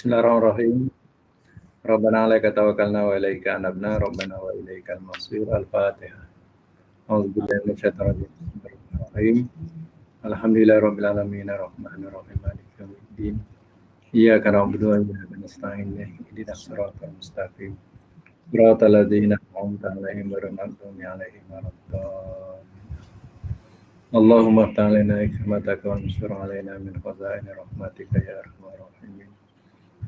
Bismillahirrahmanirrahim. Rabbana 'alaika tawakkalna wa ilaika anabna, Rabbana wa ilaikal masir. Al-Fatihah. A'udzubillahi minasyaitonir rajim. Bismillahirrahmanirrahim. Alhamdulillahirabbil alamin, arrahmanir rahim, maliki yaumiddin. Iyyaka na'budu wa iyyaka nasta'in. Ihdinas siratal mustaqim. Siratal ladzina an'amta 'alaihim ghairil maghdubi 'alaihim waladdallin. Allahumma iftah 'alaina hikmataka wa ansur 'alaina min khazaini rahmatika ya arhamar rahimin.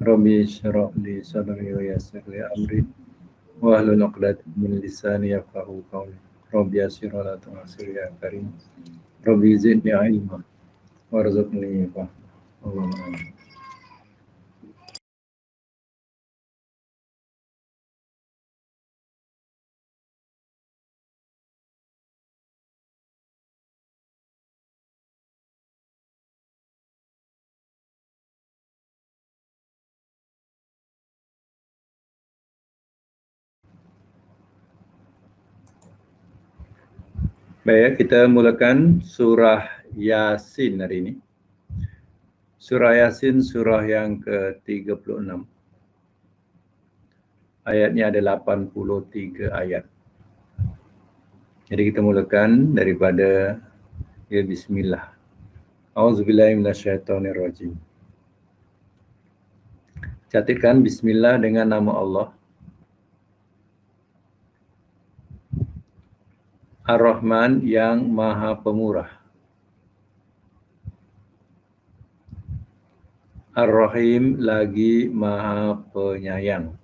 Rabbi shrah li sadri wa yassir li amri wahlul 'uqdatam min lisani yafqahu qawli. Rabbi yassir wa la tu'assir ya karim. Rabbi zidni ilma warzuqni fahma. Allahumma amin. Baik, kita mulakan surah Yasin hari ini. Surah Yasin surah yang ke-36. Ayatnya ada 83 ayat. Jadi kita mulakan daripada bismillah. A'udzubillahi minasyaitonirrajim. Catatkan bismillah dengan nama Allah. Ar-Rahman yang Maha Pemurah. Ar-Rahim lagi Maha Penyayang.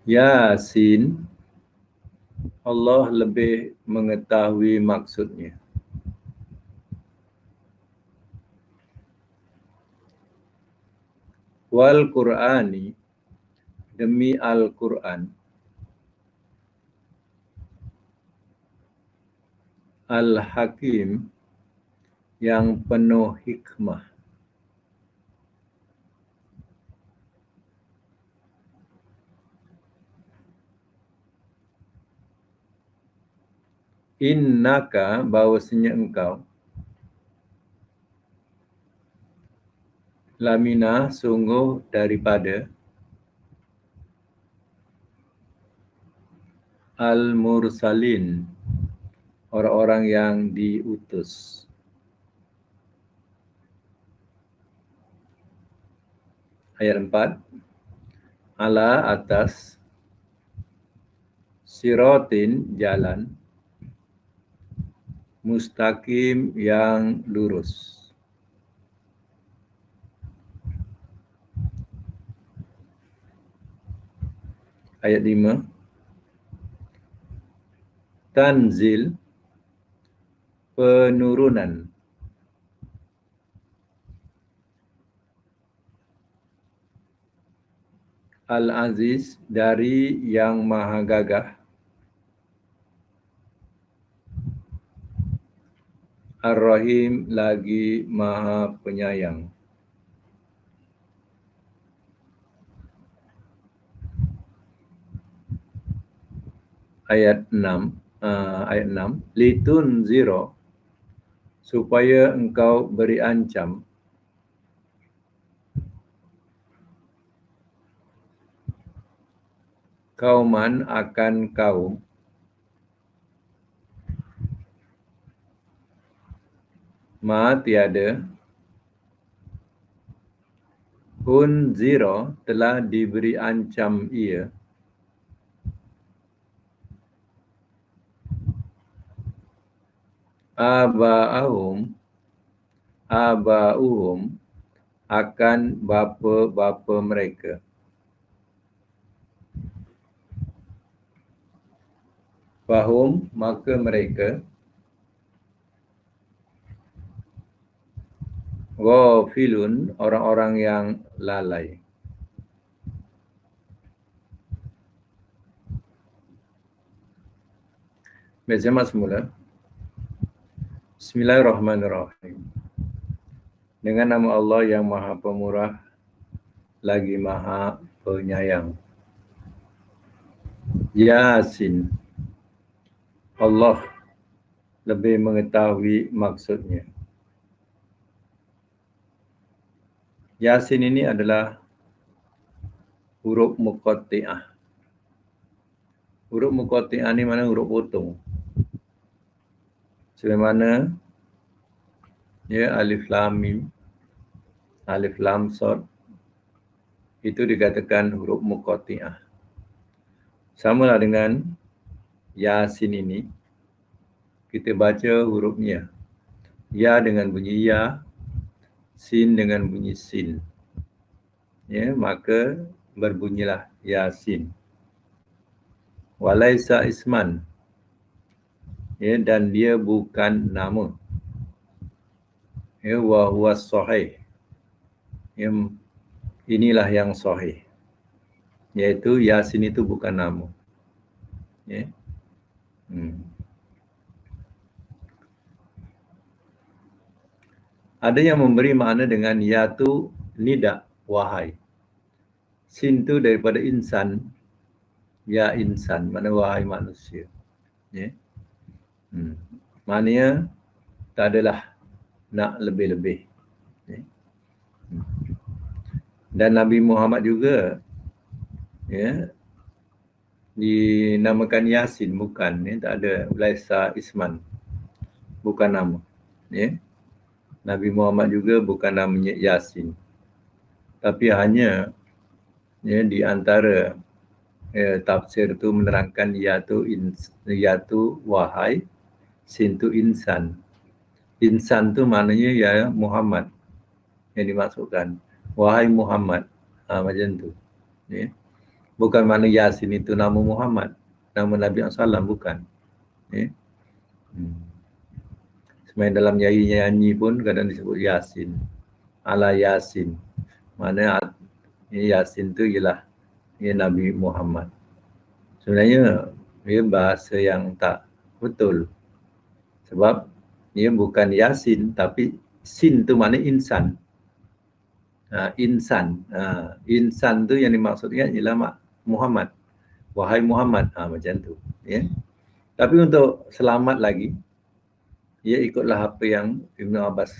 Yasin, Allah lebih mengetahui maksudnya. Wal Qur'ani, demi Al-Quran. Al-Hakim, yang penuh hikmah. Innaka, bahwasanya engkau, lamina, sungguh daripada, al-mursalin, orang-orang yang diutus. Ayat 4. Ala, atas, siratin, jalan, mustaqim, yang lurus. Ayat 5. Tanzil, penurunan. Al-Aziz, dari yang maha gagah. Ar-Rahim, lagi maha penyayang. Ayat 6. Litun zero, supaya engkau beri ancam, kauman, akan kaum, ma, tiada, zero, telah diberi ancam ia, aba'uhum, akan bapa-bapa mereka. Fahum, maka mereka, ghafilun, orang-orang yang lalai. Baca semula. Bismillahirrahmanirrahim. Dengan nama Allah yang Maha Pemurah, lagi Maha Penyayang. Yasin, Allah lebih mengetahui maksudnya. Yasin ini adalah huruf muqatti'ah. Huruf muqatti'ah ni mana huruf potong. Sebagaimana ya alif lam mim, alif lam sad itu dikatakan huruf muqatti'ah. Samalah dengan Yasin ini, kita baca hurufnya. Ya dengan bunyi ya, sin dengan bunyi sin. Ya, maka berbunyilah Yasin. Walaisa isman. Ya, dan dia bukan nama. Ya, wa huwa sahih. Ya, inilah yang sahih. Yaitu Yasin itu bukan nama. Ya. Ada yang memberi makna dengan ya tu nida, wahai. Sin tu daripada insan, ya insan, mana wahai manusia. Ya. Maknanya tak adalah nak lebih-lebih. Ya. Dan Nabi Muhammad juga ya dinamakan Yasin, bukan, ya, tak ada laisa isman, bukan nama. Ya. Nabi Muhammad juga bukan namanya Yasin, tapi hanya ya, di antara tafsir itu menerangkan ya tu wahai, sin tu insan. Insan tu maknanya ya Muhammad yang dimaksudkan. Wahai Muhammad, macam tu. Ya. Bukan makna Yasin itu nama Muhammad, nama Nabi SAW, bukan. Ya. Sebenarnya dalam nyanyi pun kadang disebut Yasin, ala Yasin. Mana Yasin tu ialah ya Nabi Muhammad. Sebenarnya ia bahasa yang tak betul. Sebab ia bukan Yasin, tapi sin tu makna insan. Insan. Insan tu yang dimaksudkan ialah Muhammad. Wahai Muhammad. Macam tu. Ya. Tapi untuk selamat lagi, ia ikutlah apa yang Ibn Abbas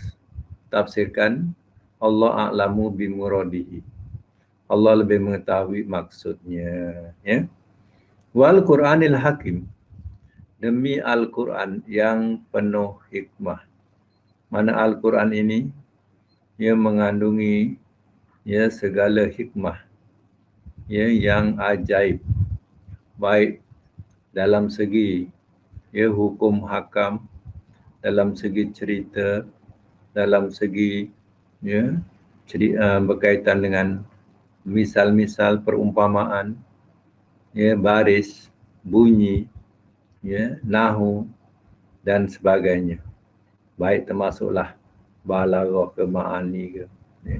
tafsirkan. Allah a'lamu bimuradihi. Allah lebih mengetahui maksudnya. Ya. Wal Qur'anil Hakim. Demi Al-Quran yang penuh hikmah. Mana Al-Quran ini ia mengandungi ya segala hikmah ya yang ajaib, baik dalam segi ya hukum hakam, dalam segi cerita, dalam segi ya berkaitan dengan misal-misal perumpamaan, ya baris, bunyi, ya nahu dan sebagainya. Baik termasuklah balaghah ke ma'ani ke. Ya.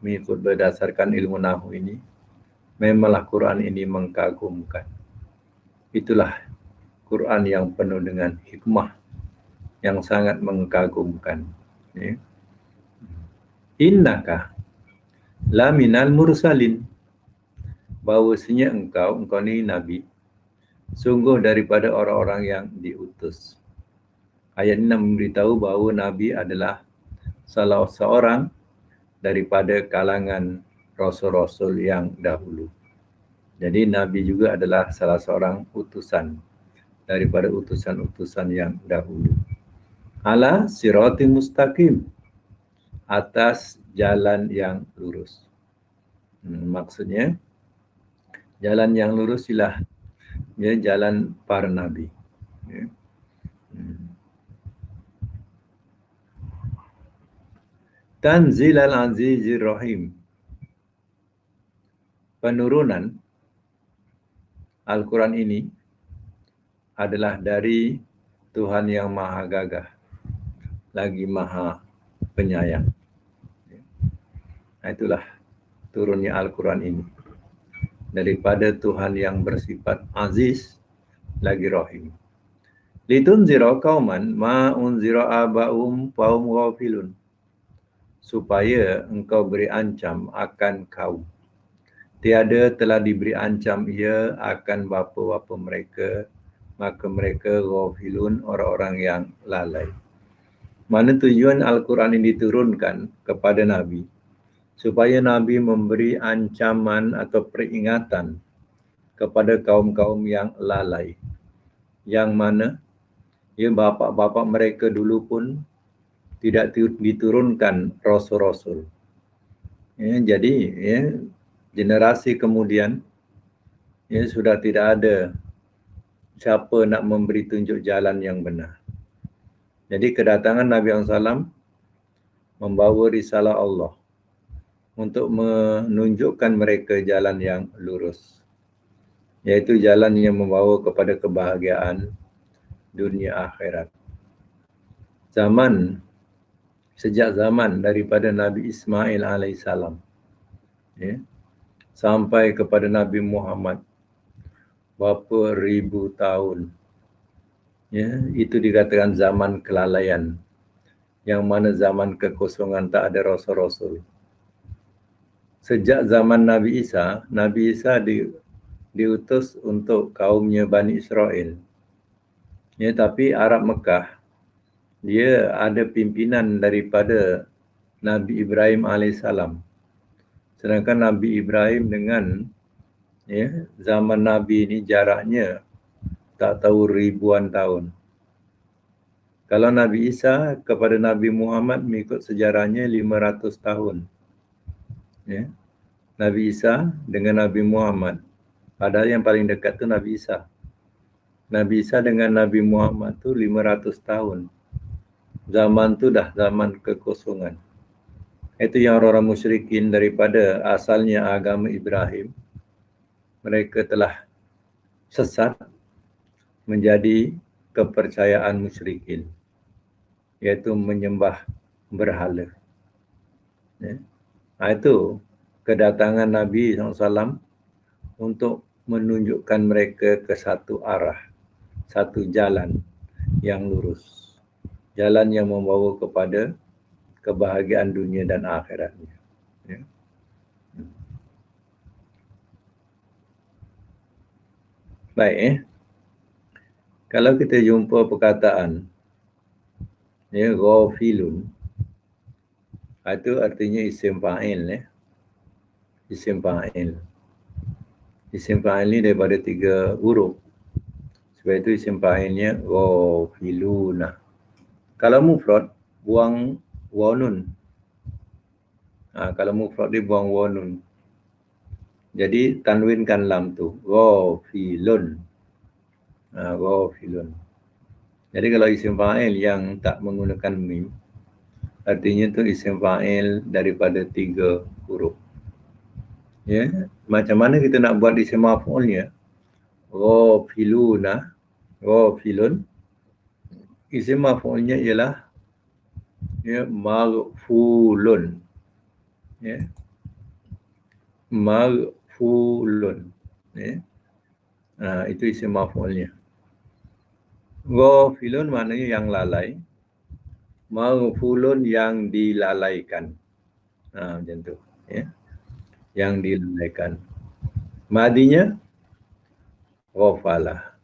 Mengikut berdasarkan ilmu nahu ini, memanglah Quran ini mengkagumkan. Itulah Quran yang penuh dengan hikmah yang sangat mengkagumkan. Ya. Innaka la minal mursalin. Bahawasanya engkau ni Nabi, sungguh daripada orang-orang yang diutus. Ayat ini memberitahu bahawa Nabi adalah salah seorang daripada kalangan rasul-rasul yang dahulu. Jadi Nabi juga adalah salah seorang utusan daripada utusan-utusan yang dahulu. Ala sirati mustaqim, atas jalan yang lurus. Maksudnya jalan yang lurus ialah ya, jalan para Nabi. Ya. Tanzil al-Azizir Rahim. Penurunan Al-Quran ini adalah dari Tuhan yang Maha Gagah, lagi Maha Penyayang. Itulah turunnya Al-Quran ini. Daripada Tuhan yang bersifat aziz, lagi rahim. Litunzira qauman ma unzira aba'um fahum ghafilun. Supaya engkau beri ancam akan kaum. Tiada telah diberi ancam ia akan bapa-bapa mereka, maka mereka ghafilun, orang-orang yang lalai. Mana tujuan Al-Quran ini diturunkan kepada Nabi? Supaya Nabi memberi ancaman atau peringatan kepada kaum-kaum yang lalai. Yang mana bapak-bapak mereka dulu pun tidak diturunkan rasul-rasul. Jadi generasi kemudian sudah tidak ada siapa nak memberi tunjuk jalan yang benar. Jadi kedatangan Nabi SAW membawa risalah Allah untuk menunjukkan mereka jalan yang lurus, yaitu jalan yang membawa kepada kebahagiaan dunia akhirat. Sejak zaman daripada Nabi Ismail alaihissalam sampai kepada Nabi Muhammad, berapa ribu tahun, itu dikatakan zaman kelalaian, yang mana zaman kekosongan, tak ada rasul-rasul. Sejak zaman Nabi Isa diutus untuk kaumnya Bani Israel. Tapi Arab Mekah, dia ada pimpinan daripada Nabi Ibrahim alaihissalam. Sedangkan Nabi Ibrahim dengan zaman Nabi ini jaraknya tak tahu ribuan tahun. Kalau Nabi Isa kepada Nabi Muhammad mengikut sejarahnya 500 tahun. Nabi Isa dengan Nabi Muhammad. Padahal yang paling dekat tu Nabi Isa. Nabi Isa dengan Nabi Muhammad tu 500 tahun. Zaman tu dah zaman kekosongan. Itu yang orang-orang musyrikin daripada asalnya agama Ibrahim. Mereka telah sesat menjadi kepercayaan musyrikin, yaitu menyembah berhala. Itu kedatangan Nabi SAW untuk menunjukkan mereka ke satu arah, satu jalan yang lurus, jalan yang membawa kepada kebahagiaan dunia dan akhiratnya. Baik, kalau kita jumpa perkataan ghafilun, itu artinya isim fa'il. Isim fa'il. Isim fa'il ni daripada 3 huruf. Sebab itu isim fa'ilnya ghafiluna. Kalau mufrad, buang wawun. Kalau mufrad dia buang wawun. Jadi tanwinkan lam tu, ghafilun. Ghafilun. Jadi kalau isim fa'il yang tak menggunakan mim, artinya tu isim fa'il daripada 3 huruf. Macam mana kita nak buat isim maf'ulnya? Ghafiluna, ghafilun. Isim maf'ulnya ialah maghfulun. Maghfulun. Itu isim maf'ulnya. Ghafilun maknanya yang lalai. Maghfulun yang dilalaikan. Macam tu. Yang dilalaikan. Madinya ghafala.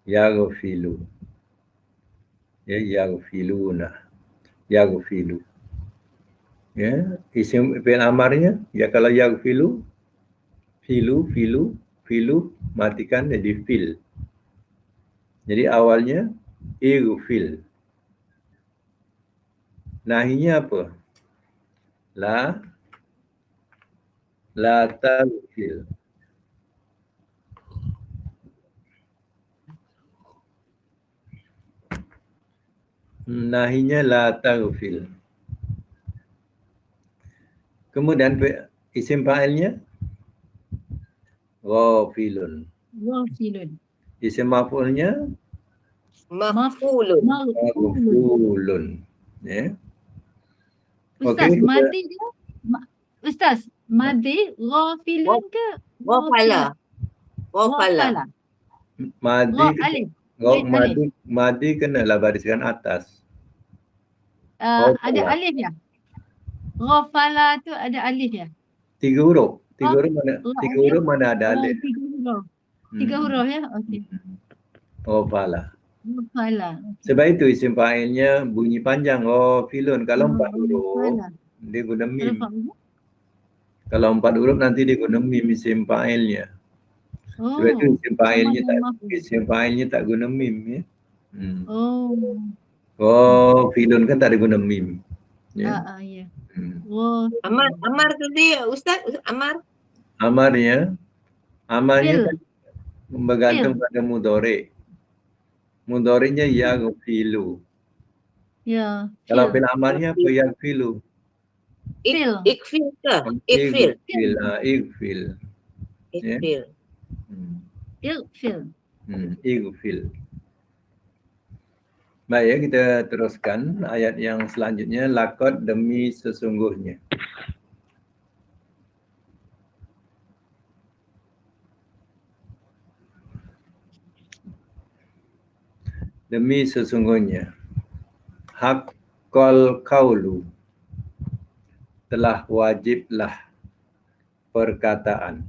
Yaghfilu. Yaghfiluna. Yaghfilu. Isim fi'il amarnya, kalau yaghfilu, filu, matikan jadi fil. Jadi awalnya ighfil. Nahinya apa? La taghfil. Nahinya la taghfil. Kemudian isim fa'ilnya ghafilun. Ghafilun. Isim maf'ulnya Maf'ulun. Maf'ulun. Ustaz, madi dia? Ustaz, madi ghafilun ke? Ghafala. Ghafala. Madi kenalah bariskan atas. Ada alif ya? Ghafala tu ada alif ya? 3 huruf. 3 huruf mana ada alif? 3 huruf. Tiga huruf ya. Okey. Ghafala. Ghafala. Sebab itu isim fa'ilnya bunyi panjang. Ghafilun. Kalau 4 huruf, Ghafala. dia guna Kalau mim. fa'il. Kalau 4 huruf nanti dia guna mim isim fa'ilnya. Sebab itu Oh, isim sama fa'ilnya dengan maf'ul. tak guna mim ya. Oh. Ghafilun kan tak ada guna mim. Ya. Ya. Hmm. Amar tadi Ustaz, Amar. Amarnya Fil. kan bergantung pada mudhari'. Mudhari'nya yaghfilu. Ya. Kalau Fil. fi'il amarnya apa yaghfilu? Fil. Ikfil ke? Ikfil. Ighfil. Ighfil. Ya. Ikfil. Ighfil. Ighfil. Baik ya, kita teruskan ayat yang selanjutnya. Laqad demi sesungguhnya. Demi sesungguhnya. Haqqal qaulu. Telah wajiblah perkataan.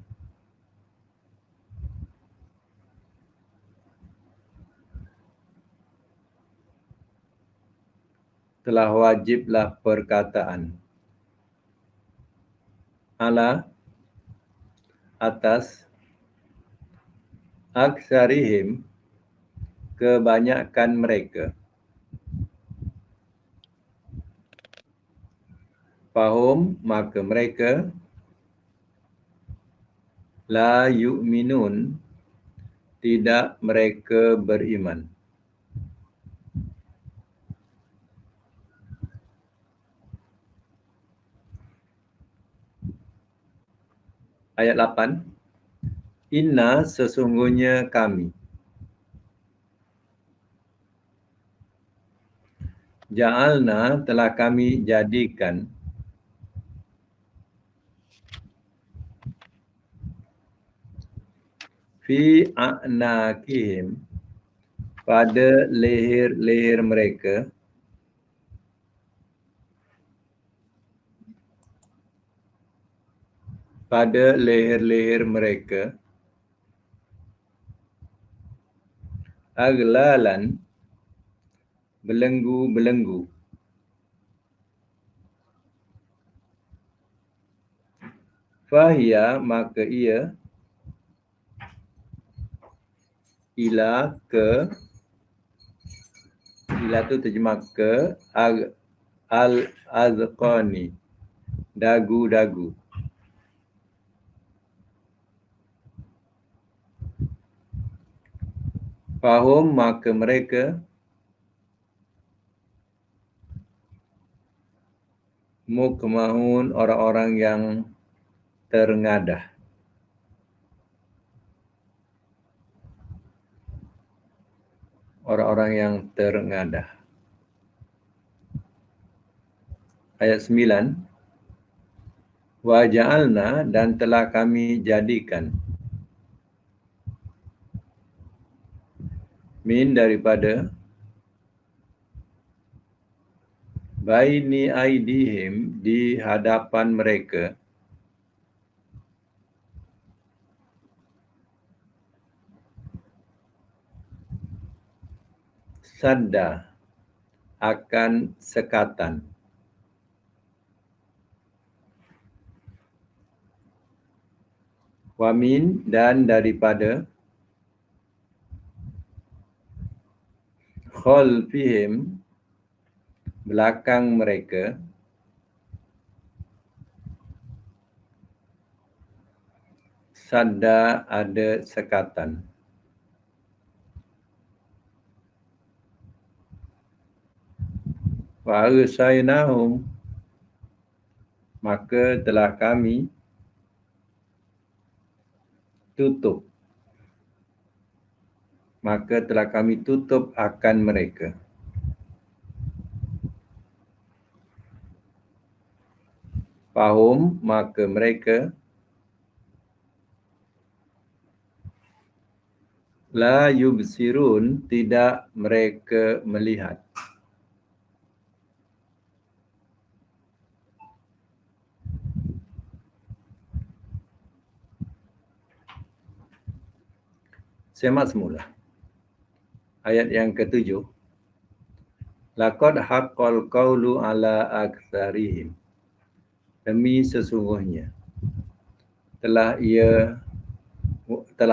Telah wajiblah perkataan. Ala atas aksarihim kebanyakan mereka. Fahum maka mereka la yu'minun tidak mereka beriman. Ayat 8. Inna sesungguhnya kami. Ja'alna telah kami jadikan. Fi a'naqihim pada leher-leher mereka. Pada leher-leher mereka. Aglalan belenggu-belenggu. Fahia maka ia ila ke ila tu terjemah ke al-azqani dagu-dagu. Fahum maka mereka mukmahun orang-orang yang terengadah. Orang-orang yang terengadah. Ayat 9. Wa ja'alna dan telah kami jadikan. Min daripada baini aidihim di hadapan mereka. Sadda akan sekatan. Wamin dan daripada khalfihim belakang mereka. Sadda ada sekatan. Wa arsaynahum maka telah kami tutup. Maka telah kami tutup akan mereka. Fahum maka mereka la yubsirun tidak mereka melihat. Semak semula. Ayat yang ke-7. Laqad haqqal qawlu ala aktsarihim. Demi sesungguhnya telah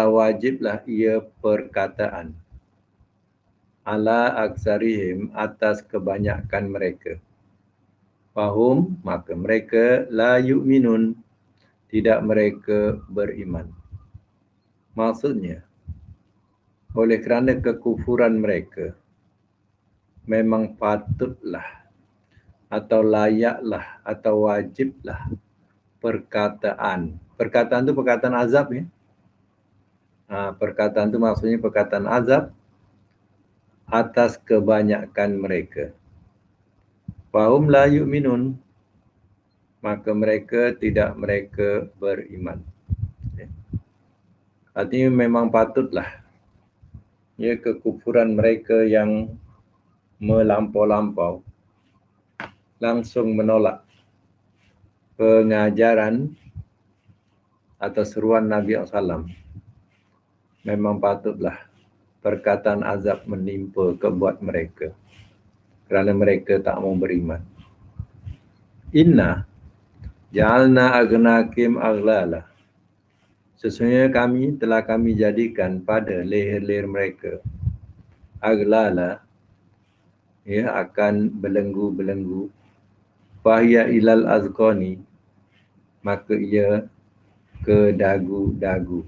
wajiblah ia perkataan ala aksarihim atas kebanyakan mereka. Fahum, maka mereka la yu'minun, tidak mereka beriman. Maksudnya, oleh kerana kekufuran mereka, memang patutlah atau layaklah atau wajiblah perkataan. Perkataan itu perkataan azab ya. Perkataan itu maksudnya perkataan azab atas kebanyakan mereka. Fahum la yu'minun, maka mereka tidak mereka beriman. Artinya memang patutlah ya kekufuran mereka yang melampau-lampau langsung menolak pengajaran atau seruan Nabi SAW. Memang patutlah perkataan azab menimpa kebuat mereka kerana mereka tak mau beriman. Inna ja'alna agnakim aghlala. Sesungguhnya kami jadikan pada leher-leher mereka aghlala, ya, akan belenggu-belenggu. Fahya ilal azqani, maka ia ke dagu-dagu.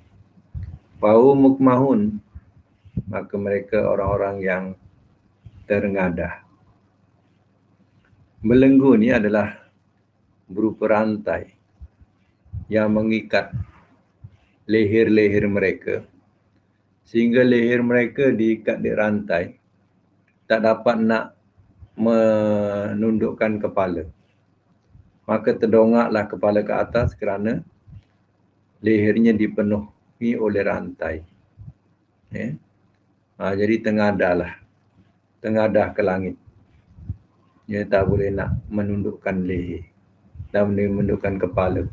Fahum mukmahun, maka mereka orang-orang yang terengadah. Belenggu ni adalah berupa rantai yang mengikat leher-leher mereka sehingga leher mereka diikat di rantai, tak dapat nak menundukkan kepala. Maka terdongaklah kepala ke atas kerana lehernya dipenuhi oleh rantai. Jadi tengadah ke langit. Dia tak boleh nak menundukkan leher dan menundukkan kepala.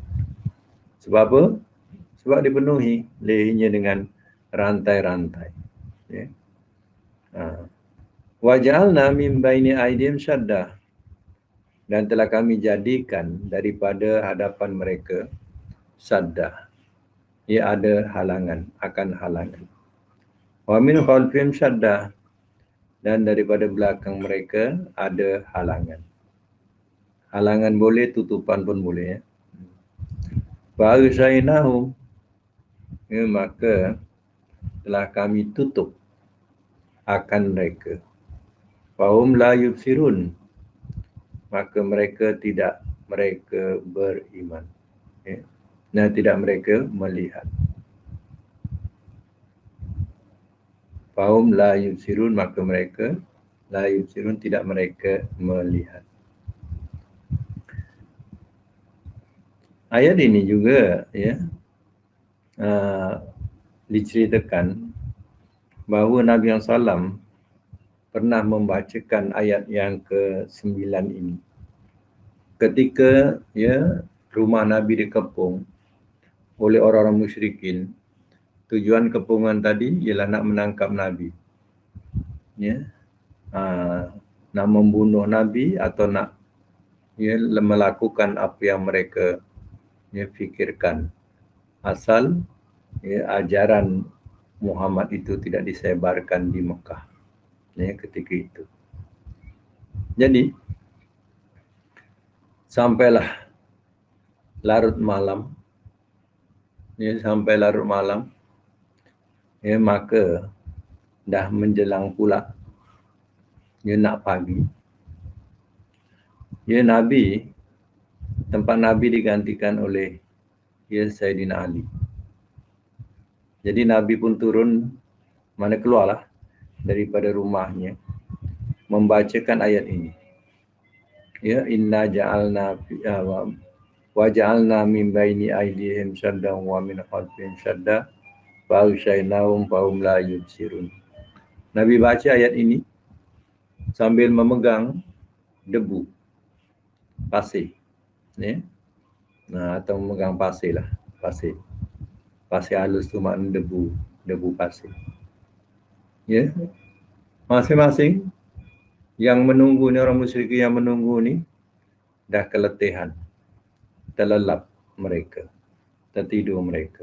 Sebab apa? Sebab dipenuhi lehernya dengan rantai-rantai. Waja'alna min baini aydihim syadda, dan telah kami jadikan daripada hadapan mereka sadda, ia ada halangan, akan halangan. Wa min khalfihim syadda, dan daripada belakang mereka ada halangan. Halangan boleh, tutupan pun boleh ya. Fa'agsaynahum, maka telah kami tutup akan mereka. Fahum la yubsirun, maka mereka tidak mereka beriman. Dan tidak mereka melihat. Fahum la yubsirun, maka mereka la yubsirun, tidak mereka melihat. Ayat ini juga ya diceritakan bahawa Nabi SAW pernah membacakan ayat yang ke-9 ini ketika ya rumah Nabi dikepung oleh orang-orang musyrikin. Tujuan kepungan tadi ialah nak menangkap Nabi, ya, nak membunuh Nabi atau nak ya melakukan apa yang mereka ya fikirkan, asal ya ajaran Muhammad itu tidak disebarkan di Mekah ya ketika itu. Jadi sampailah larut malam, ya, sampai larut malam, ya, maka dah menjelang pula ya nak pagi. Ya, tempat Nabi digantikan oleh ya Sayyidina Ali. Jadi Nabi pun turun, keluarlah daripada rumahnya membacakan ayat ini. Ya, inna ja'alna wa ja'alna min baini aydihim syaddan wa min khalfihim syadda fa agsaynahum fahum la yubsirun. Nabi baca ayat ini sambil memegang debu pasir, ya. Atau memegang pasir lah, pasir halus tu makna debu pasir. Ya, masing-masing yang menunggu ni, orang musyrik yang menunggu ni dah keletihan, terlelap mereka, tertidur mereka.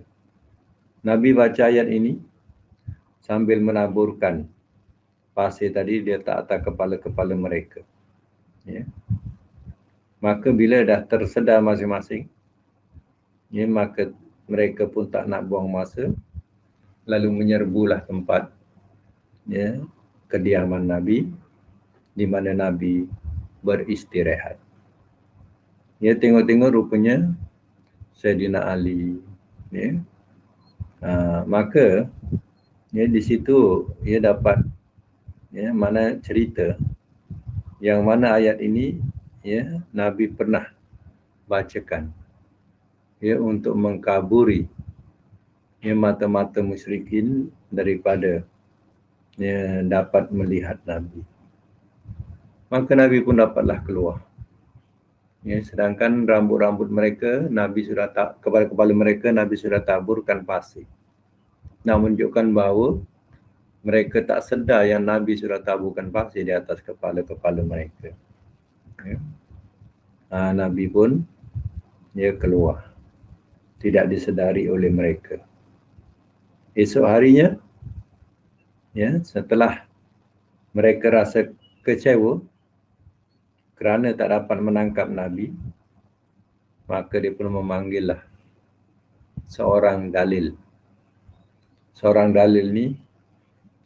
Nabi baca ayat ini sambil menaburkan pasir tadi di atas kepala-kepala mereka. Ya. Maka bila dah tersedar masing-masing, ya, maka mereka pun tak nak buang masa, lalu menyerbulah tempat, ya, kediaman Nabi, di mana Nabi beristirahat. Ya, tengok-tengok rupanya Sayyidina Ali, ya. Maka ya, di situ ia dapat, ya, mana cerita yang mana ayat ini, ya, Nabi pernah bacakan, ya, untuk mengkaburi, ya, mata-mata musyrikin daripada, ya, dapat melihat Nabi. Maka Nabi pun dapatlah keluar. Ya, sedangkan rambut-rambut mereka, Nabi sudah kepala-kepala mereka Nabi sudah taburkan pasir. Nak menunjukkan bahawa mereka tak sedar yang Nabi sudah taburkan pasir di atas kepala-kepala mereka. Ya. Nabi pun, ya, keluar, tidak disedari oleh mereka. Esok harinya, ya, setelah mereka rasa kecewa kerana tak dapat menangkap Nabi, maka dia pun memanggillah seorang dalil. Seorang dalil ni,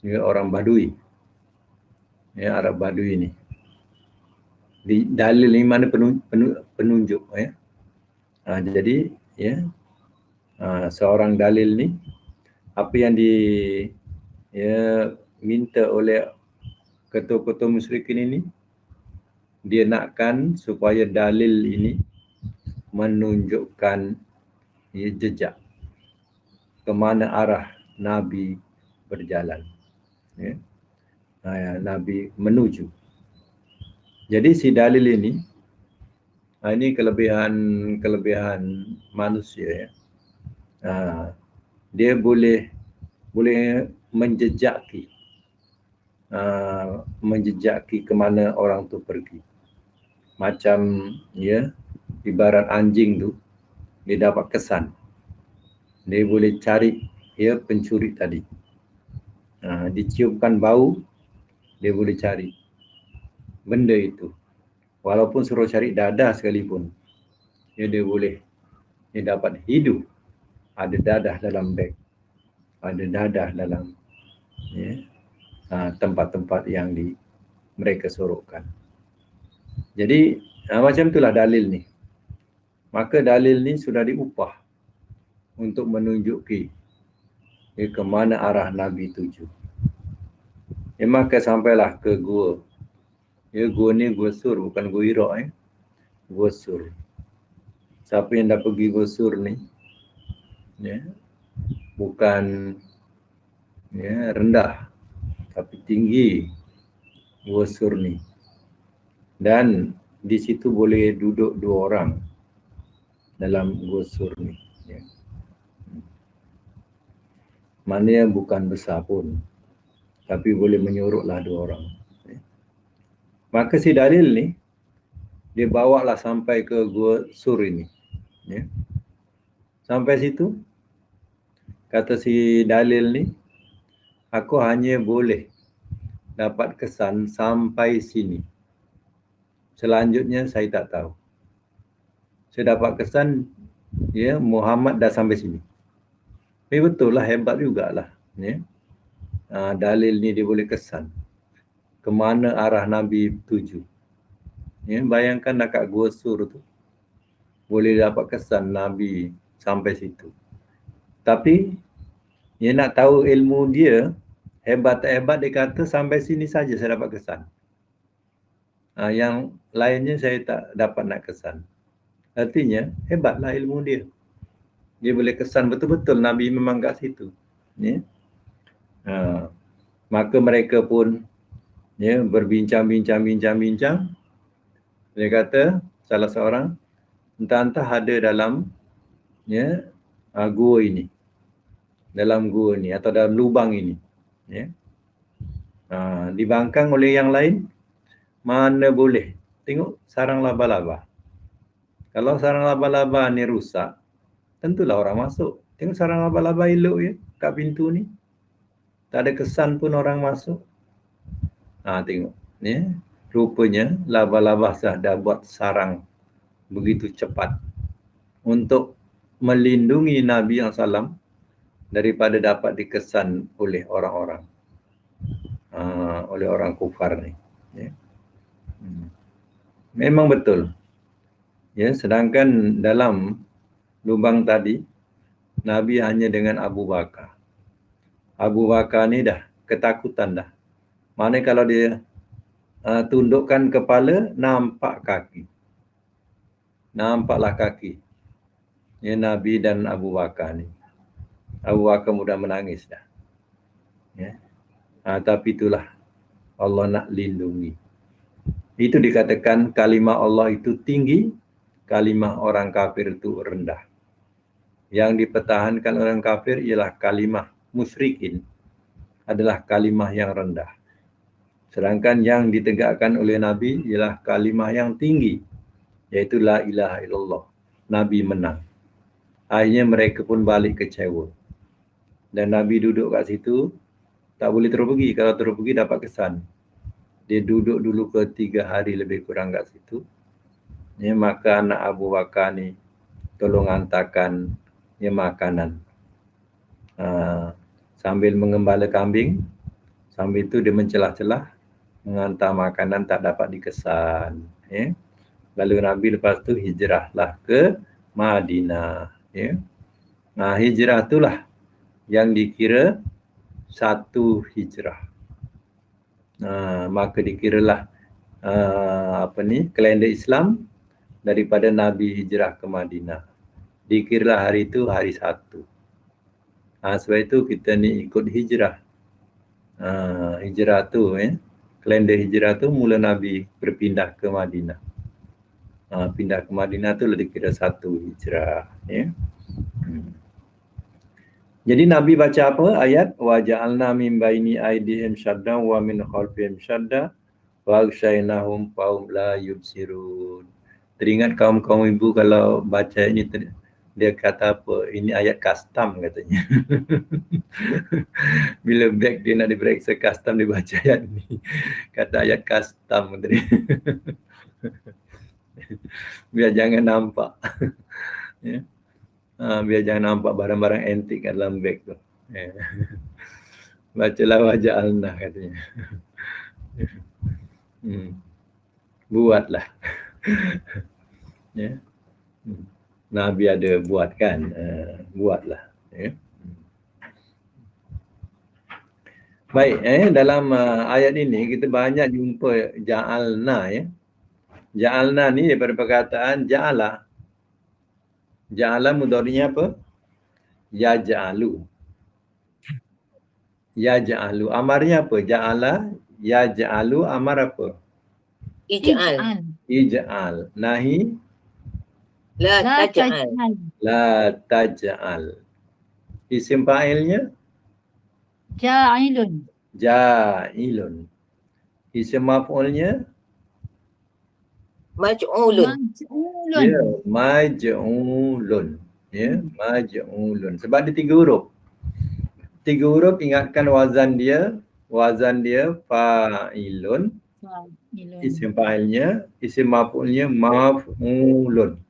ya, orang Badui, ya, Arab Badui ni. Di dalil ni mana penunjuk, ya. Jadi, ya, seorang dalil ni, apa yang minta oleh ketua-ketua musyrikin ini, dia nakkan supaya dalil ini menunjukkan, ya, jejak ke mana arah Nabi berjalan, ya. Nabi menuju. Jadi si dalil ini, ini kelebihan manusia, ya. Dia boleh menjejaki ke mana orang tu pergi. Macam, ya, ibarat anjing tu, dia dapat kesan. Dia boleh cari, ya, pencuri tadi. Diciumkan bau, dia boleh cari benda itu. Walaupun suruh cari dadah sekalipun, ya, dia boleh, dia dapat hidup. Ada dadah dalam beg, ada dadah dalam, ya, tempat-tempat yang mereka sorokkan. Jadi macam itulah dalil ni. Maka dalil ni sudah diupah untuk menunjuki, ya, ke mana arah Nabi tuju. Ya, maka sampailah ke gua. Ya, gua ni gua Sur, bukan gua Hira, Gua Sur. Siapa yang dah pergi Gua Sur ni, ya, bukan, ya, rendah, tapi tinggi Gua Sur ni. Dan di situ boleh duduk 2 orang dalam Gua Sur ni, ya. Maknanya bukan besar pun, tapi boleh menyurutlah 2 orang. Ya. Maka si dalil ni, dia bawalah sampai ke Gua Sur ini, ya. Sampai situ, kata si dalil ni, aku hanya boleh dapat kesan sampai sini. Selanjutnya saya tak tahu. Saya dapat kesan, ya, Muhammad dah sampai sini. Betul lah, hebat jugalah, ya. Dalil ni dia boleh kesan ke mana arah Nabi tuju. Ya, bayangkan dekat Gua Sur tu boleh dapat kesan Nabi sampai situ. Tapi dia nak tahu ilmu dia hebat tak hebat, dia kata sampai sini saja saya dapat kesan. Yang lainnya saya tak dapat nak kesan. Artinya hebatlah ilmu dia. Dia boleh kesan betul-betul Nabi memang kat situ. Ya. Maka mereka pun, ya, berbincang. Dia kata salah seorang, entah-entah ada dalam, ya, gua ini. Dalam gua ni atau dalam lubang ini. Ya. Dibangkang oleh yang lain, mana boleh. Tengok sarang laba-laba. Kalau sarang laba-laba ni rusak, tentulah orang masuk. Tengok sarang laba-laba elok ya kat pintu ni. Tak ada kesan pun orang masuk. Tengok. Ya. Rupanya laba-laba dah buat sarang begitu cepat untuk melindungi Nabi SAW daripada dapat dikesan oleh orang-orang. Oleh orang kufar ni. Ya. Memang betul. Ya, sedangkan dalam lubang tadi Nabi hanya dengan Abu Bakar. Abu Bakar ni dah ketakutan dah. Mana kalau dia tundukkan kepala, nampak kaki. Nampaklah kaki. Ya, Nabi dan Abu Bakar ni. Abu Bakar mudah menangis dah. Ya. Tapi itulah Allah nak lindungi. Itu dikatakan kalimah Allah itu tinggi, kalimah orang kafir itu rendah. Yang dipertahankan orang kafir ialah kalimah musyrikin, adalah kalimah yang rendah. Sedangkan yang ditegakkan oleh Nabi ialah kalimah yang tinggi, iaitu la ilaha illallah. Nabi menang. Akhirnya mereka pun balik kecewa. Dan Nabi duduk kat situ, tak boleh terus pergi. Kalau terus pergi dapat kesan. Dia duduk dulu ke 3 hari lebih kurang kat situ. Ya, maka anak Abu Bakar ni tolong hantarkan makanan. Sambil mengembala kambing, sambil itu dia mencelah-celah menghantar makanan, tak dapat dikesan. Ya. Lalu Nabi lepas tu hijrahlah ke Madinah. Ya. Hijrah itulah yang dikira satu hijrah. Maka dikiralah kalender Islam daripada Nabi hijrah ke Madinah. Dikiralah hari itu hari 1. Sebab itu kita ni ikut hijrah. Hijrah tu kalender hijrah tu mula Nabi berpindah ke Madinah. Pindah ke Madinah tu dikira satu hijrah. Ya. Jadi Nabi baca apa? Ayat wa ja'alna min baini aydihim syaddan wa min khalfihim syadda wa aghshaynahum fahum la yubsirun. Teringat kaum-kaum ibu kalau baca ini dia kata apa? Ini ayat custom katanya. Bila back dia nak diperiksa custom dia baca ayat ni. Kata ayat custom tadi. Biar jangan nampak. Ya. Biar jangan nampak barang-barang antik kat dalam beg tu. Ya. Bacalah wajah Alnah katanya. Buatlah. Ya. Nabi ada buat kan? Buatlah. Ya. Baik, dalam ayat ini kita banyak jumpa ja'alna ya. Ja'alna ni daripada perkataan ja'ala. Ja'ala mudhari'nya apa? Yaj'alu. Yaj'alu. Amarnya apa? Ja'ala, yaj'alu, amar apa? Ij'al. Ij'al. Nahi? La taj'al. La taj'al. Isim fa'ilnya? Ja'ilun. Ja'ilun. Isim maf'ulnya? Maj'ulun. Maj'ulun. Ya, maj'ulun. Ya, maj'ulun. Sebab dia 3 huruf. 3 huruf ingatkan wazan dia fa'ilun. Fa'ilun. Isim fa'ilnya, isim maf'ulnya maf'ulun.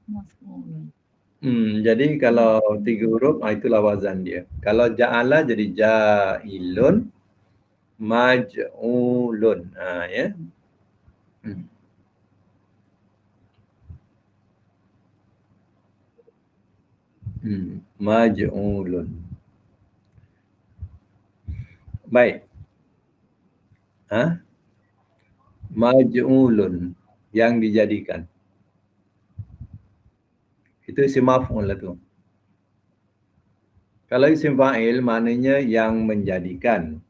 Maf'ulun. Jadi kalau 3 huruf itulah wazan dia. Kalau ja'ala jadi ja'ilun, maj'ulun. Ya. Maj'ulun. Baik. Maj'ulun, yang dijadikan. Itu isim maf'ul lah tu. Kalau isim fa'il maknanya yang menjadikan.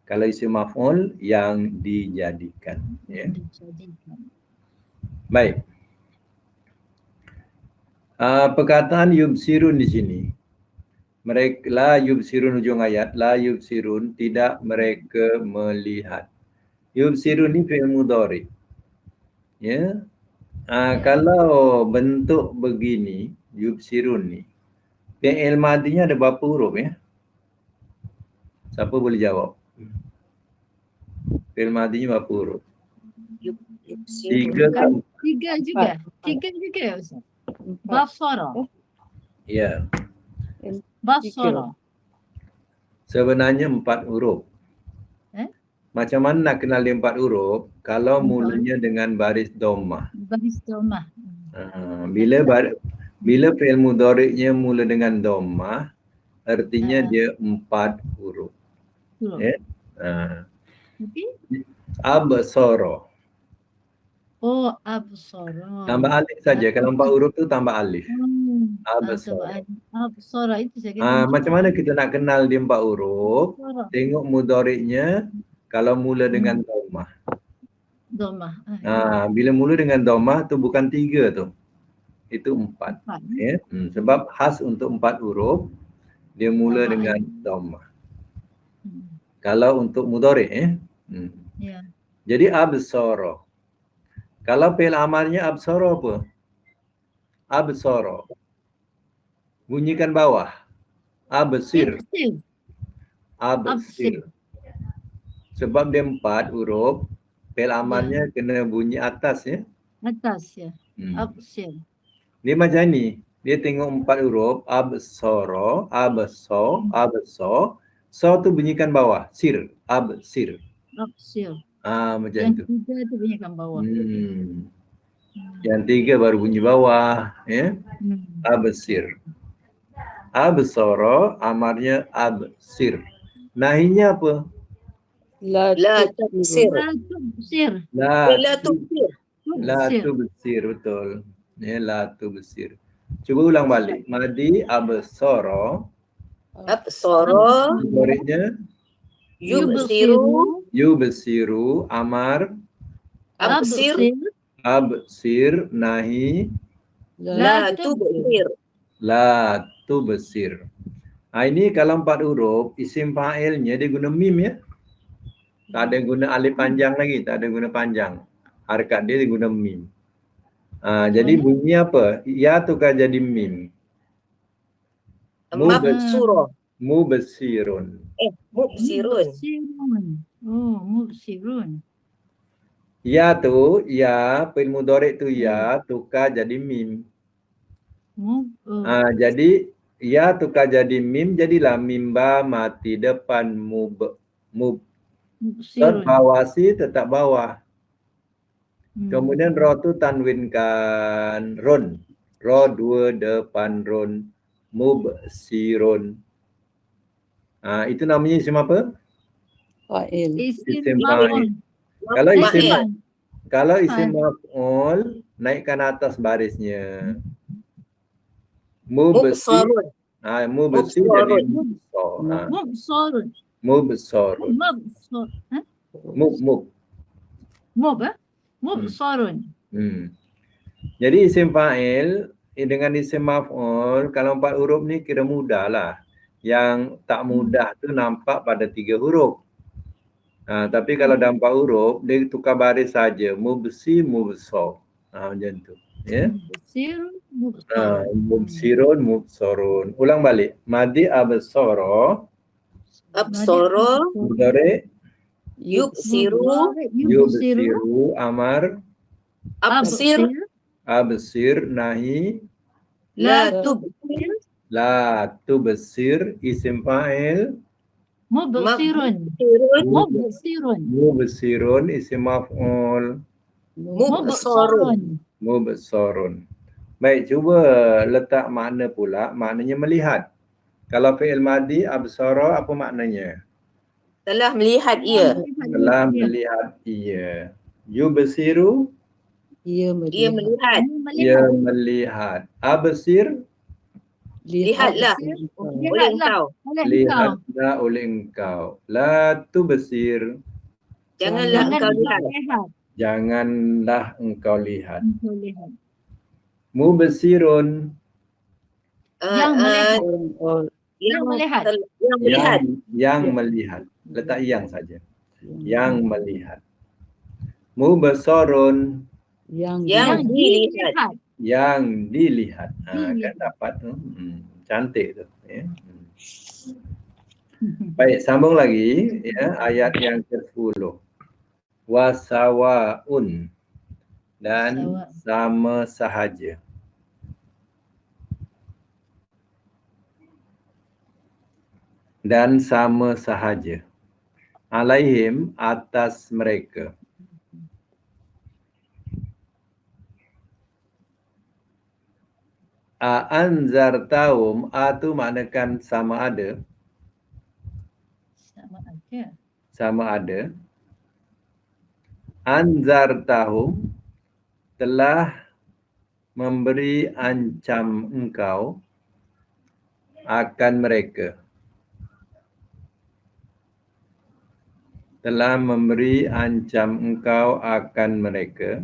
Kalau isim maf'ul yang dijadikan. Ya. Baik. Perkataan yubsirun di sini Mereka la yubsirun ujung ayat, la yubsirun tidak mereka melihat. Yubsirun ni fi'il mudhari. Ya. Kalau bentuk begini, yubsirun ni, fi'il madinya ada berapa huruf ya? Siapa boleh jawab? Fi'il madinya berapa huruf? Tiga kan? Tiga juga. Tiga juga ya Ustaz. Basara. Ya. Basara. Sebenarnya 4 huruf. Macam mana nak kenal dia 4 huruf? Kalau mulanya dengan baris dhammah. Baris dhammah. Bila fi'il mudhari'nya mula dengan dhammah, artinya dia 4 huruf. Ya. Absara. Oh, absara. Tambah alif saja. Kalau 4 huruf tu tambah alif. Absara. Absara itu saya kata. Macam mana kita nak kenal dia 4 huruf? Tengok mudhari'nya kalau mula dengan dhammah. Dhammah. Bila mula dengan dhammah tu bukan 3 tu. Itu 4. Ya. Sebab khas untuk 4 huruf dia mula dengan dhammah. Kalau untuk mudhari' Ya. Jadi absara. Kalau fi'il amalnya absara apa? Absara. Bunyikan bawah. Absir. Absir. Sebab dia 4 huruf, fi'il amalnya kena bunyi atas ya. Atas ya. Absir. Dia macam ni. Dia tengok 4 huruf, absara, absa. So tu bunyikan bawah. Sir. Absir. Absir. Macam Yang tu. 3 tu bunyikan bawah. Yang 3 baru bunyi bawah ya. Absir. Absara amarnya absir. Nahinya apa? La tubsir. La tubsir, betul. Ya, la tubsir. Cuba ulang balik. Madi absara. Absara. Muridnya yubsiru amar. Absir nahi. La tubsir. La tubsir. Ini kalau 4 huruf, isim fa'ilnya dia guna mim ya. Tak ada guna alif panjang lagi, tak ada guna panjang. Harakat dia guna mim. Jadi bunyi apa? Ya tukar jadi mim. Mubsirun. Mubsirun. Mubsirun. Oh, mubsirun. Ya tu, ya, fi'il mudhari' tu ya tukar jadi mim. Jadi ya tukar jadi mim, jadilah mim ba mati depan bawasi tetap bawah. Kemudian ro tu tanwinkan run. Ro 2 depan run. Mubsirun. Itu namanya isim apa? Fa'il. Isim fa'il. Kalau isim maf'ul naikkan atas barisnya. Mubsirun. Mubsir jadi Mubsirun. Mubsirun. Mubsirun. Jadi isim fa'il dengan isim maf'ul kalau 4 huruf ni kira mudah lah. Yang tak mudah tu nampak pada 3 huruf. Tapi kalau dalam 4 huruf dia tukar baris saja. Mubsi, mubsor. Macam tu. Ya. Mubsirun, mubsorun. Ulang balik. Madi absara. Absara. Mudhari' Yubsiru. yubsiru amar. Absir. Absir nahi. La tubsir. La tubsir isim fa'il. Mubsirun. Mubsirun isim maf'ul. Mubsarun. Baik, cuba letak makna pula. Maknanya melihat. Kalau fi'il madi absara apa maknanya? Telah melihat ia. Telah melihat ia. Yubsiru. Ia melihat. Ia melihat. Absir. Lihatlah. Oleh engkau. Lihatlah oleh engkau. La tubsir. Janganlah engkau lihat. Janganlah engkau lihat. Mubsirun. Yang melihat. Yang melihat. Yang melihat. Letak yang saja. Yang melihat. Mubasarun. Yang Yang dilihat. dilihat. Yang dilihat. Kan Dilihat. dapat tu. Cantik tu. Ya. Baik, sambung lagi ya, ayat yang ke-10. Wasawaun, dan Sawa. sama sahaja. Dan sama sahaja. Alaihim, atas mereka. Anzartahum, tu maknakan sama ada. Sama aja. Sama ada. Anzartahum, telah memberi ancam engkau akan mereka. Telah memberi ancam engkau akan mereka.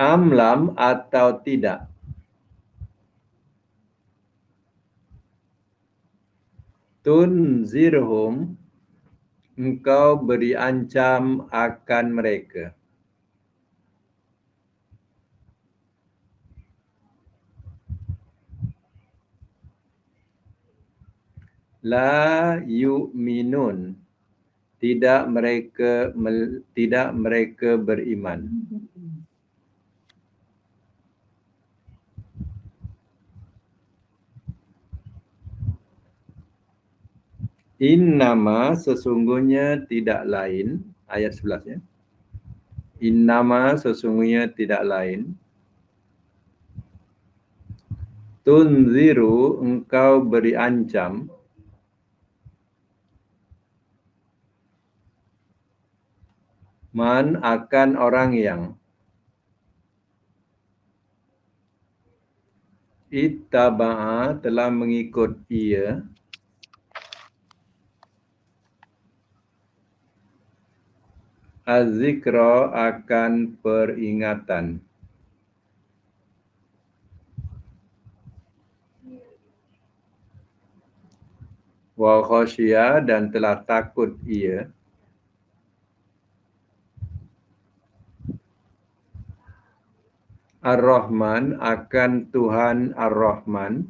Amlam atau tidak. Tunzirhum, engkau beri ancam akan mereka. La yu'minun, tidak mereka beriman. Innama, sesungguhnya tidak lain, ayat 11 ya. Innama, sesungguhnya tidak lain. Tunziru, engkau beri ancam. Man, akan orang yang ittaba'a, telah mengikut ia, az-zikra, akan peringatan. Wa khasyiya, dan telah takut ia, Ar-Rahman, akan Tuhan Ar-Rahman,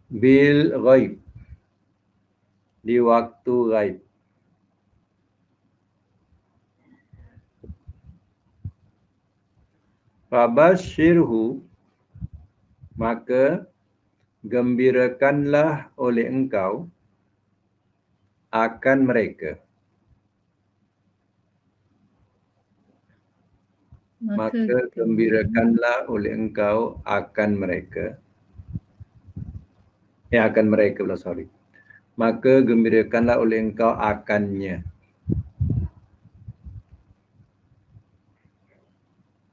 bil ghaib, di waktu ghaib. Fabashirhu, maka gembirakanlah oleh engkau akan mereka. Maka gembirakanlah oleh engkau akan mereka. Akan mereka pula, sorry. Maka gembirakanlah oleh engkau akannya.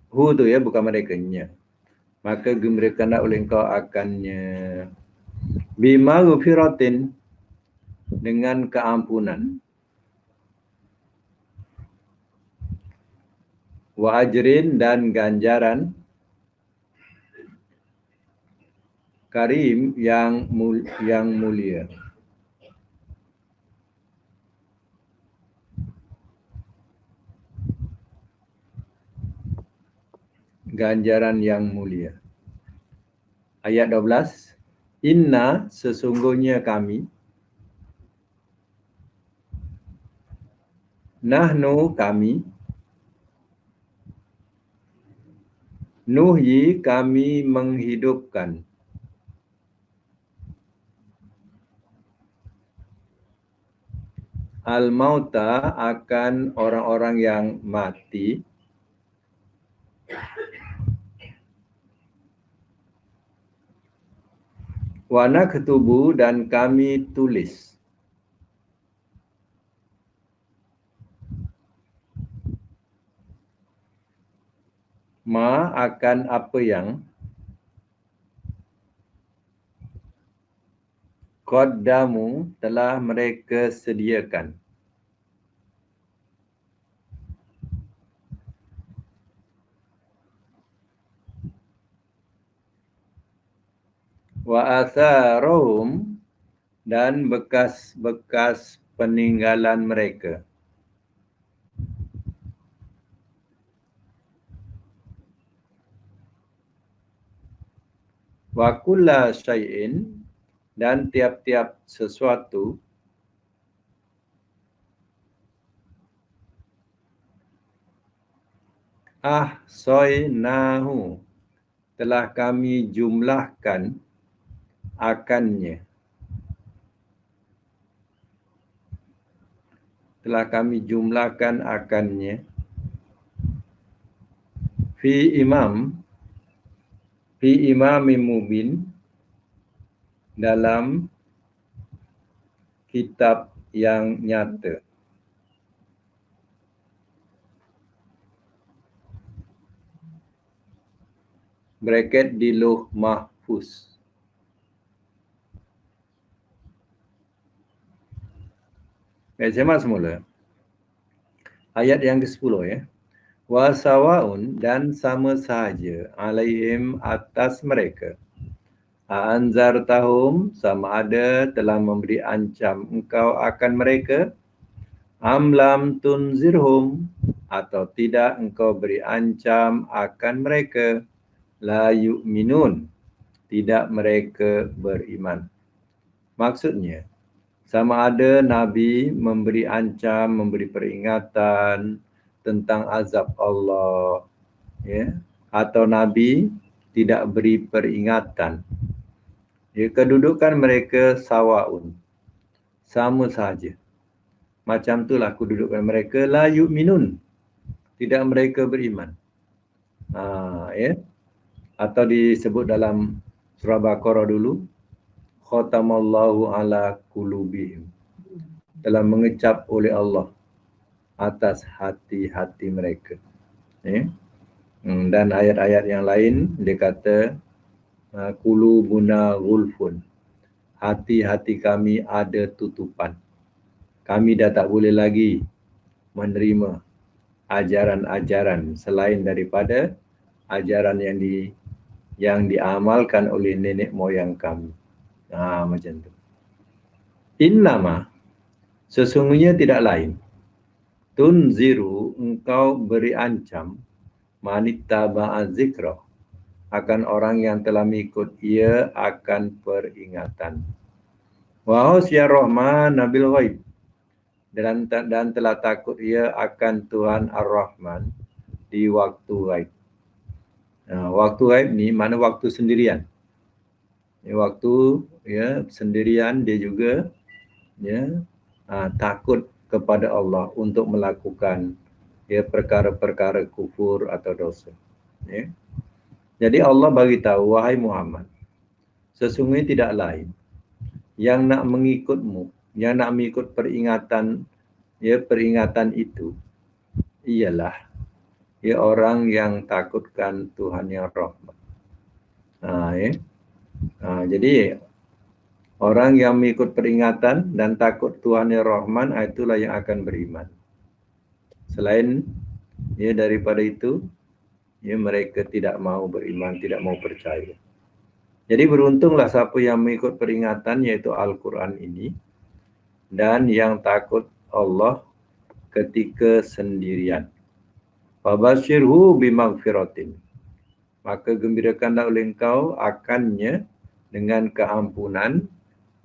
Hu tu ya, bukan merekanya. Maka gembirakanlah oleh engkau akannya. Bima ghufiratin, dengan keampunan. Wa ajrin, dan ganjaran. Karim, yang mulia. Ganjaran yang mulia. Ayat 12. Inna, sesungguhnya kami. Nahnu, kami. Nuhyi, kami menghidupkan. Al-mauta, akan orang-orang yang mati. Wa naktubu, dan kami tulis. Ma, akan apa yang qaddamu telah mereka sediakan. Wa atharahum dan bekas-bekas peninggalan mereka. Wa kulla syai'in dan tiap-tiap sesuatu ahsaynahu telah kami jumlahkan akannya. Telah kami jumlahkan akannya fi imamin mubin dalam kitab yang nyata. Bracket di Lauh Mahfuz. Baik, saya semula. Ayat yang ke-10 ya. Wa sawaun dan sama sahaja alaihim atas mereka. Anzartahum sama ada telah memberi ancam engkau akan mereka. Amlam tunzirhum atau tidak engkau beri ancam akan mereka. La yu'minun tidak mereka beriman. Maksudnya sama ada Nabi memberi ancam, memberi peringatan tentang azab Allah, ya, atau Nabi tidak beri peringatan. Ya, kedudukan mereka sawaun, sama saja. Macam itulah kedudukan mereka la yu'minun, tidak mereka beriman. Ya. Atau disebut dalam surah Baqarah dulu, khatamallahu ala qulubihim, telah mengecap oleh Allah atas hati-hati mereka. Dan ayat-ayat yang lain dia kata qulubuna ghulfun, hati-hati kami ada tutupan, kami dah tak boleh lagi menerima ajaran-ajaran selain daripada ajaran yang diamalkan oleh nenek moyang kami. Macam tu. Innama, sesungguhnya tidak lain, tunziru engkau beri ancam, manittaba'a zikra, akan orang yang telah mengikut ia akan peringatan. Wa husya rahman nabil ghaib, dan telah takut ia akan Tuhan Ar-Rahman di waktu ghaib. Waktu ghaib ni mana waktu sendirian. Waktu sendirian dia juga takut kepada Allah untuk melakukan perkara-perkara kufur atau dosa. Jadi Allah bagi tahu, wahai Muhammad, sesungguhnya tidak lain yang nak mengikutmu, yang nak mengikut peringatan itu ialah orang yang takutkan Tuhan yang Rahman. Jadi orang yang mengikut peringatan dan takut Tuhan yang Rahman, itulah yang akan beriman. Selain daripada itu, mereka tidak mau beriman, tidak mau percaya. Jadi beruntunglah siapa yang mengikut peringatan, yaitu Al-Quran ini, dan yang takut Allah ketika sendirian. Fabashirhu bimaghfiratin, maka gembirakanlah oleh engkau akannya dengan keampunan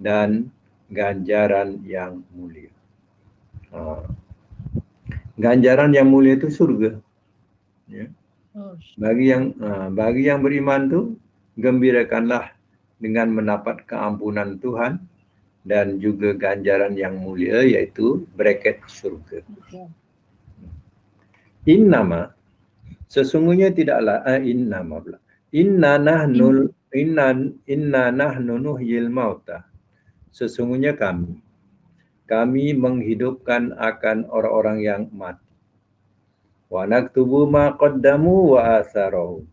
dan ganjaran yang mulia. Ganjaran yang mulia itu surga. Bagi yang beriman tu, gembirakanlah dengan mendapat keampunan Tuhan dan juga ganjaran yang mulia, yaitu bracket surga. Innama, sesungguhnya tidaklah innama pula. Inna nahnu nuhyil mauta. Sesungguhnya kami menghidupkan akan orang-orang yang mati. Wa naktubu ma qaddamu wa atharahum,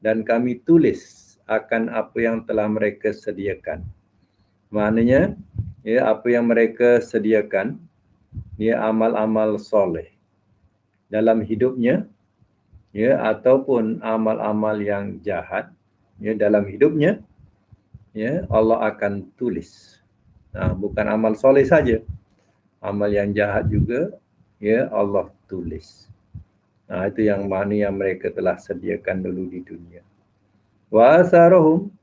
dan kami tulis akan apa yang telah mereka sediakan. Maknanya ya apa yang mereka sediakan ya amal-amal soleh dalam hidupnya ya ataupun amal-amal yang jahat ya dalam hidupnya ya Allah akan tulis. Bukan amal soleh saja, amal yang jahat juga ya Allah tulis. Itu yang mana yang mereka telah sediakan dulu di dunia. Wa asarahum,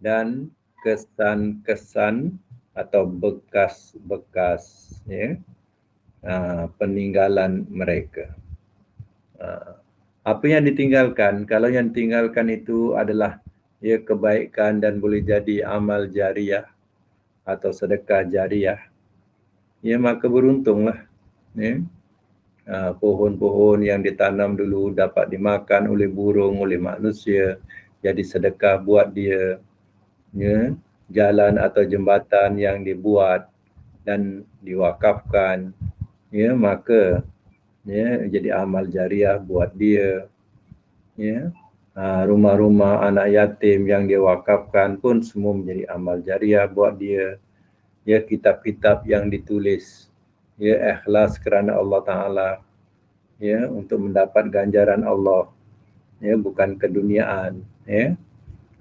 dan kesan-kesan atau bekas-bekas ya peninggalan mereka. Apa yang ditinggalkan? Kalau yang ditinggalkan itu adalah ya kebaikan dan boleh jadi amal jariah atau sedekah jariah, ya maka beruntunglah. Ya. Pohon-pohon yang ditanam dulu dapat dimakan oleh burung, oleh manusia, jadi sedekah buat dia. Ya. Jalan atau jembatan yang dibuat dan diwakafkan, ya maka ya jadi amal jariah buat dia. Ya. Rumah-rumah anak yatim yang diwakafkan pun semua menjadi amal jariah buat dia. Ya, kitab-kitab yang ditulis ya ikhlas kerana Allah Taala ya untuk mendapat ganjaran Allah ya bukan keduniaan ya.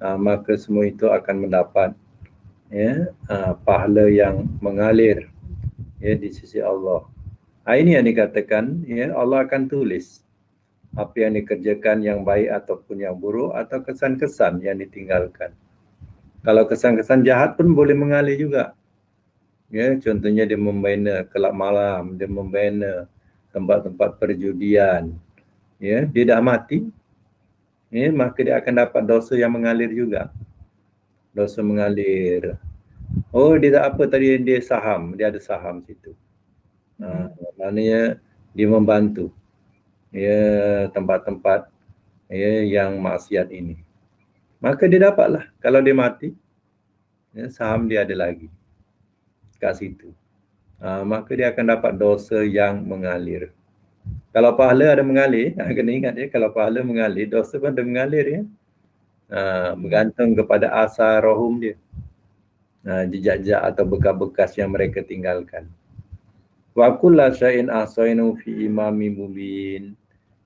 Maka semua itu akan mendapat ya pahala yang mengalir ya di sisi Allah. Ini yang dikatakan ya Allah akan tulis apa yang dikerjakan yang baik ataupun yang buruk atau kesan-kesan yang ditinggalkan. Kalau kesan-kesan jahat pun boleh mengalir juga. Ya, contohnya dia membina kelab malam, dia membina tempat-tempat perjudian. Ya, dia dah mati. Ya, maka dia akan dapat dosa yang mengalir juga. Dosa mengalir. Oh, dia tak apa tadi, dia saham, dia ada saham situ. Maknanya dia membantu ya tempat-tempat ya yang maksiat ini. Maka dia dapatlah kalau dia mati ya, saham dia ada lagi kat situ. Maka dia akan dapat dosa yang mengalir. Kalau pahala ada mengalir, kena ingat ya, kalau pahala mengalir, dosa pun ada mengalir ya. Bergantung kepada asar rohum dia. Jejak-jejak atau bekas-bekas yang mereka tinggalkan. Wa kullu syai'in ahsaynahu fi imamin mubin.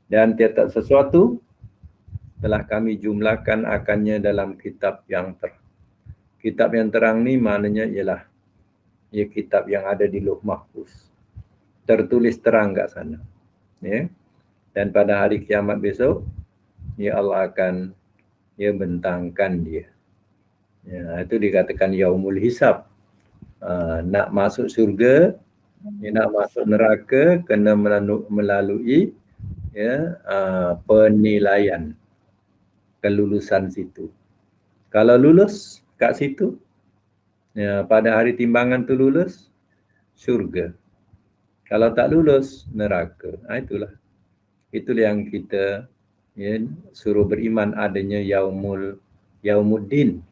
Dan tiap-tiap sesuatu telah kami jumlahkan akannya dalam kitab yang terang. Kitab yang terang ni maknanya ialah ya kitab yang ada di Lauh Mahfuz. Tertulis terang kat sana. Ya. Dan pada hari kiamat besok, ya Allah akan ya bentangkan dia. Ya, itu dikatakan yaumul hisab. Nak masuk syurga, ya, nak masuk neraka kena melalui ya penilaian kelulusan situ. Kalau lulus kat situ, ya, pada hari timbangan tu lulus, syurga. Kalau tak lulus, neraka. Itulah yang kita ya, suruh beriman adanya yaumuddin.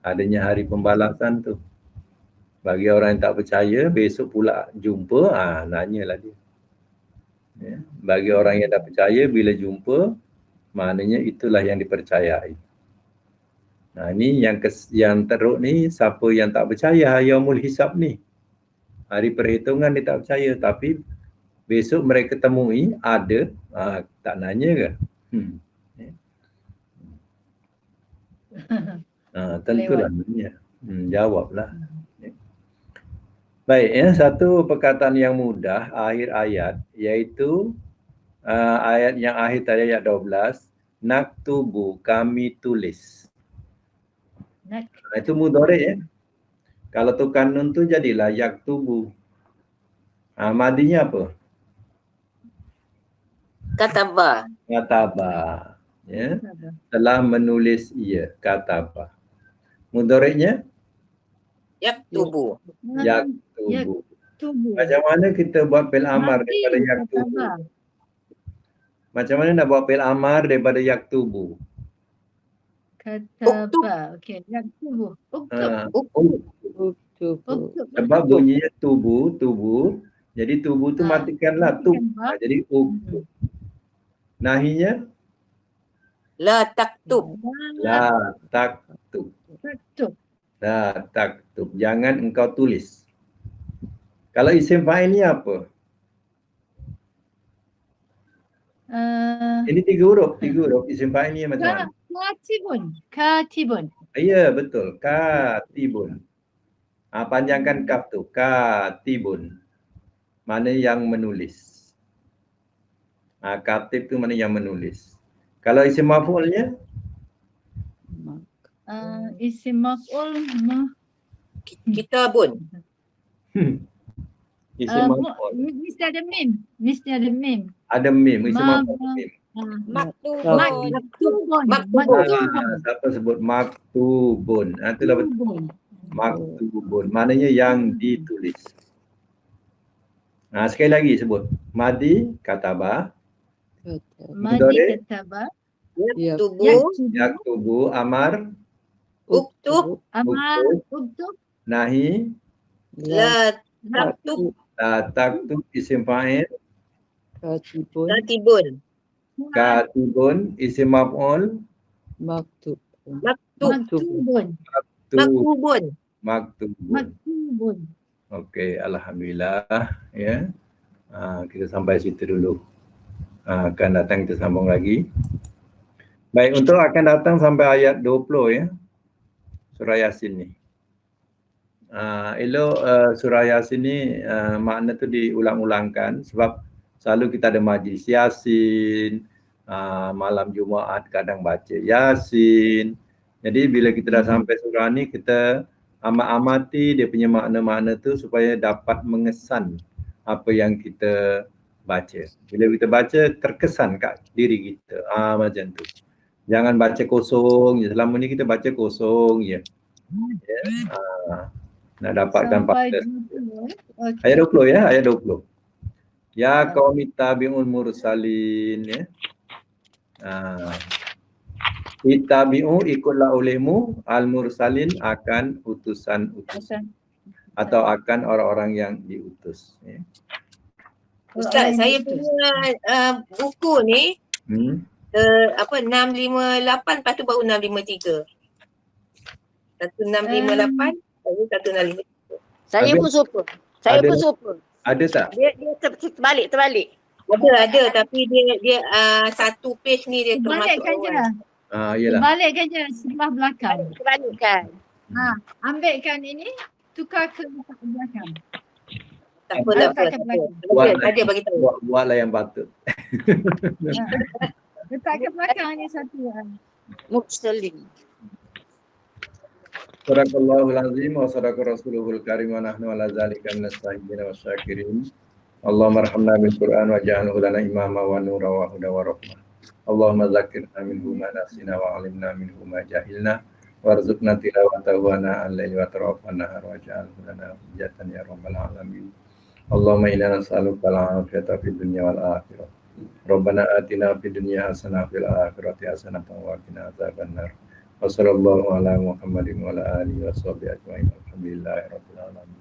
Adanya hari pembalasan tu. Bagi orang yang tak percaya, besok pula jumpa, nanyalah dia. Ya. Bagi orang yang dah percaya, bila jumpa, maknanya itulah yang dipercayai. Ini yang teruk ni, siapa yang tak percaya yaumul hisab ni. Hari perhitungan dia tak percaya, tapi besok mereka temui ada, tak nanya ke? Tentulah nanya. Jawablah. Baik, ya, satu perkataan yang mudah akhir ayat, iaitu ayat yang akhir tadi ayat 12, naktubu, kami tulis. Itu mudhari ya. Kalau tukar nun tu jadilah yaktubu. Madinya apa? Kataba. Kataba. Ya. Telah menulis ia, kataba. Mudhari'nya? Yaktubu. Yaktubu. Macam mana kita buat fi'il amar daripada yaktubu? Macam mana nak buat fi'il amar daripada yaktubu? Kataba. Okey, yaktubu. Sebab bunyinya tubuh. Jadi tubuh tu matikanlah tu. Jadi uktub. Nahinya? La taktub. La taktub. La taktub. Jangan engkau tulis. Kalau isim fa'il ni apa? Ini tiga huruf isim fa'il ni macam mana? Katibun. Ya, betul. Katibun. Panjangkan kaf tu. Katibun. Mana yang menulis. Katib tu mana yang menulis. Kalau isim maf'ulnya? Isim maf'ul Kitabun. Isim maf'ul. mesti ada mim. Mesti ada mim. Ada mim. Isim Ma- maf'ul mim. Maktubun. Maktubun. Siapa sebut maktubun? Itulah betul. Maktubun. Maknanya yang ditulis. Sekali lagi sebut. Madi, kataba. Madi kataba. Yaktubu. Yaktubu, amar, Uktub. Amar uktub. nahi, La taktub. taktub, isim fa'il, Katibun. katibun, isim maf'ul, Maktub. Maktubun. Maktubun. maktubun. Maktubun. Okey, alhamdulillah ya. Kita sampai situ dulu. Akan datang kita sambung lagi. Baik, untuk akan datang sampai ayat 20 ya. Surah Yasin ni. Elok surah Yasin ni makna tu diulang-ulangkan sebab selalu kita ada majlis Yasin, malam Jumaat kadang baca Yasin. Jadi bila kita dah sampai surah ni, kita amat-amati dia punya makna-makna tu supaya dapat mengesan apa yang kita baca. Bila kita baca terkesan kat diri kita. Macam tu. Jangan baca kosong je. Selama ni kita baca kosong je. Ya. Nak dapatkan Sampai fakta. 20. Okay. Ayat 20 ya, ayat 20. Ya qaumi tabi'ul mursalin ya. Itabi'u ikutlah olehmu al-mursalin akan utusan-utusan atau akan orang-orang yang diutus ya. Ustaz, saya punya buku ni 658, lepas tu baru 653. 1658, baru 1653. Saya pun super. Saya pun super. Ada tak? Dia terbalik. Ada tapi dia satu page ni dia termasuk Balikkan je. Yalah. Balikkan je sebelah belakang. Terbalikkan. Ambilkan ini, tukar ke belakang. Tak apa. Ada bagi tahu. Buatlah yang patut. Letak ke belakang ni satu. Mursalin. Sadaqallahul azim wa sadaqa rasuluhul karim wa nahnu ala zalika minas shahidin wa syakirin. Allahumma arhamna bil Qur'an wa ja'alhu lana imama wa nura wa huda wa rahmah. Allahumma zakkirna minhu ma nasina wa 'allimna minhu ma jahilna warzuqna tilawatahu ana al-laili wa atrafan nahar wa ja'alhu lana hujjatan ya rabbal alamin. Allahumma inna nas'aluka al-'afiyata fid dunya wal akhirah. Rabbana atina fid dunya hasanah fil akhirati hasanah wa qina adzabannar. Wassallallahu ala Muhammadin wa ala alihi wa sahbihi ajma'in. Alhamdulillahirabbil alamin.